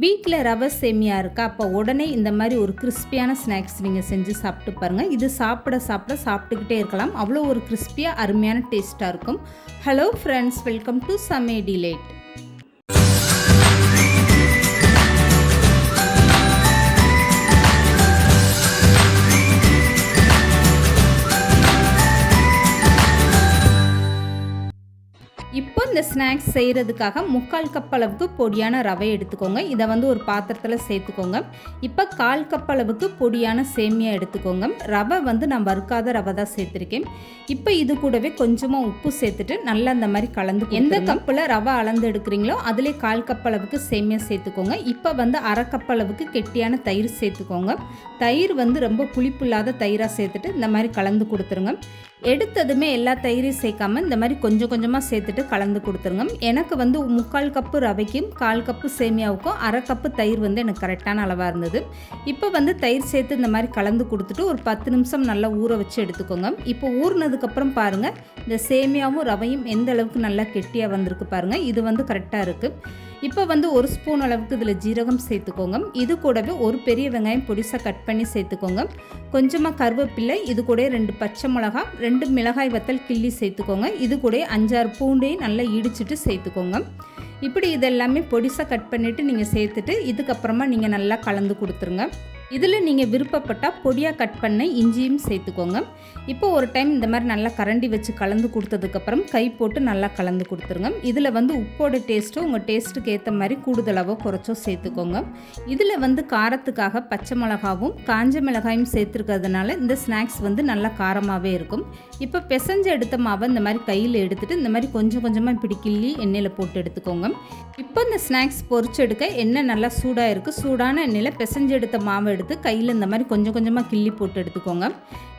வீட்டில் ரவை சேமியா இருக்கா, அப்போ உடனே இந்த மாதிரி ஒரு கிறிஸ்பியான ஸ்நாக்ஸ் நீங்கள் செஞ்சு சாப்பிட்டு பாருங்கள். இது சாப்பிட்டுக்கிட்டே இருக்கலாம். அவ்வளோ ஒரு கிறிஸ்பியாக அருமையான டேஸ்ட்டாக இருக்கும். ஹலோ ஃப்ரெண்ட்ஸ், வெல்கம் டு சமே டிலேட். இப்போ இந்த ஸ்நாக்ஸ் செய்கிறதுக்காக 3/4 கப் அளவுக்கு பொடியான ரவை எடுத்துக்கோங்க. இதை ஒரு பாத்திரத்தில் சேர்த்துக்கோங்க. இப்போ 1/4 கப் அளவுக்கு பொடியான சேமியா எடுத்துக்கோங்க. ரவை நான் வறுக்காத ரவை தான் சேர்த்துருக்கேன். இப்போ இது கூடவே கொஞ்சமாக உப்பு சேர்த்துட்டு நல்லா இந்த மாதிரி கலந்து, எந்த கப்பில் ரவை அளந்து எடுக்கிறீங்களோ அதிலே 1/4 கப் அளவுக்கு சேமியா சேர்த்துக்கோங்க. இப்போ 1/2 கப் அளவுக்கு கெட்டியான தயிர் சேர்த்துக்கோங்க. தயிர் ரொம்ப புளிப்பு இல்லாத தயிராக சேர்த்துட்டு இந்த மாதிரி கலந்து கொடுத்துருங்க. எடுத்ததுமே எல்லா தயிரையும் சேர்க்காமல் இந்த மாதிரி கொஞ்சம் கொஞ்சமாக சேர்த்துட்டு கலந்து கொடுத்துருங்க. எனக்கு 3/4 கப்பு ரவைக்கும் 1/4 கப்பு சேமியாவுக்கும் 1/2 கப்பு தயிர் எனக்கு கரெக்டான அளவாக இருந்தது. இப்போ தயிர் சேர்த்து இந்த மாதிரி கலந்து கொடுத்துட்டு ஒரு 10 நிமிஷம் நல்லா ஊற வச்சு எடுத்துக்கோங்க. இப்போ ஊறினதுக்கப்புறம் பாருங்கள், இந்த சேமியாவும் ரவையும் எந்த அளவுக்கு நல்லா கெட்டியாக வந்திருக்கு பாருங்கள். இது கரெக்டாக இருக்குது. இப்போ 1 ஸ்பூன் அளவுக்கு இதில் ஜீரகம் சேர்த்துக்கோங்க. இது கூடவே ஒரு பெரிய வெங்காயம் பொடிசாக கட் பண்ணி சேர்த்துக்கோங்க. கொஞ்சமாக கருவேப்பிலை, இது கூட 2 பச்சை மிளகாய், 2 மிளகாய் வத்தல் கிள்ளி சேர்த்துக்கோங்க. இது கூட 5-6 பூண்டையும் நல்லா இடிச்சிட்டு சேர்த்துக்கோங்க. இப்படி இதெல்லாமே பொடிசாக கட் பண்ணிவிட்டு நீங்கள் சேர்த்துட்டு இதுக்கப்புறமா நீங்கள் நல்லா கலந்து கொடுத்துருங்க. இதில் நீங்கள் விருப்பப்பட்டால் பொடியாக கட் பண்ண இஞ்சியும் சேர்த்துக்கோங்க. இப்போ ஒரு டைம் இந்த மாதிரி நல்லா கரண்டி வச்சு கலந்து கொடுத்ததுக்கப்புறம் கை போட்டு நல்லா கலந்து கொடுத்துருங்க. இதில் உப்போட டேஸ்ட்டோ உங்கள் டேஸ்ட்டுக்கு ஏற்ற மாதிரி கூடுதலாவோ குறைச்சோ சேர்த்துக்கோங்க. இதில் காரத்துக்காக பச்சை மிளகாவும் காஞ்ச மிளகாயும் சேர்த்துருக்கிறதுனால இந்த ஸ்நாக்ஸ் நல்லா காரமாகவே இருக்கும். இப்போ பிசைஞ்சு எடுத்த மாவை இந்த மாதிரி கையில் எடுத்துகிட்டு இந்த மாதிரி கொஞ்சம் கொஞ்சமாக இப்படி கிள்ளி எண்ணெயில் போட்டு எடுத்துக்கோங்க. இப்போ இந்த ஸ்நாக்ஸ் பொரிச்சு எடுக்க எண்ணெய் நல்லா சூடாக இருக்குது. சூடான எண்ணெயில் பிசைஞ்சு எடுத்த மாவை எடுத்து கையில் இந்த மாதிரி கொஞ்சம் கொஞ்சமாக கிள்ளி போட்டு எடுத்துக்கோங்க.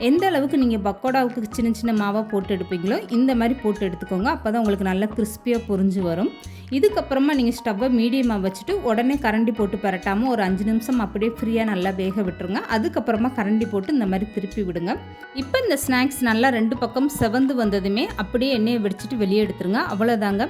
எந்த அளவுக்கு நீங்கள் பக்கோடாவுக்கு சின்ன சின்ன மாவாக போட்டு எடுப்பீங்களோ இந்த மாதிரி போட்டு எடுத்துக்கோங்க. அப்போ தான் உங்களுக்கு நல்லா கிறிஸ்பியாக பொரிஞ்சு வரும். இதுக்கப்புறமா நீங்கள் ஸ்டவ்வை மீடியமாக வச்சுட்டு உடனே கரண்டி போட்டு பரட்டாமல் ஒரு 5 நிமிஷம் அப்படியே ஃப்ரீயாக நல்லா வேக விட்டுருங்க. அதுக்கப்புறமா கரண்டி போட்டு இந்த மாதிரி திருப்பி விடுங்க. இப்போ இந்த ஸ்நாக்ஸ் நல்லா 2 பக்கம் செவந்து வந்ததுமே அப்படியே எண்ணெயை வெடிச்சிட்டு வெளியே எடுத்துருங்க. அவ்வளோதாங்க.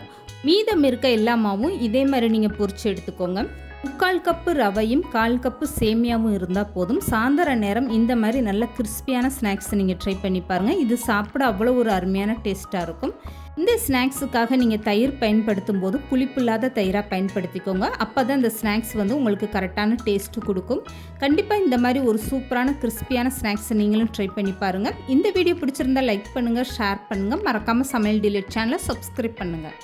மீதம் இருக்க எல்லா மாவும் இதே மாதிரி நீங்கள் பொரிச்சு எடுத்துக்கோங்க. 3/4 கப்பு ரவையும் 1/4 கப்பு சேமியாவும் இருந்தால் போதும். சாயந்தர நேரம் இந்த மாதிரி நல்ல கிறிஸ்பியான ஸ்நாக்ஸ் நீங்கள் ட்ரை பண்ணி பாருங்கள். இது சாப்பிட அவ்வளோ ஒரு அருமையான டேஸ்ட்டாக இருக்கும். இந்த ஸ்நாக்ஸுக்காக நீங்கள் தயிர் பயன்படுத்தும் போது புளிப்பு இல்லாத தயிராக பயன்படுத்திக்கோங்க. அப்போ தான் இந்த ஸ்நாக்ஸ் உங்களுக்கு கரெக்டான டேஸ்ட்டு கொடுக்கும். கண்டிப்பாக இந்த மாதிரி ஒரு சூப்பரான கிறிஸ்பியான ஸ்நாக்ஸை நீங்களும் ட்ரை பண்ணி பாருங்கள். இந்த வீடியோ பிடிச்சிருந்தால் லைக் பண்ணுங்கள், ஷேர் பண்ணுங்கள். மறக்காமல் சமையல் டிலேட் சேனலை சப்ஸ்கிரைப் பண்ணுங்கள்.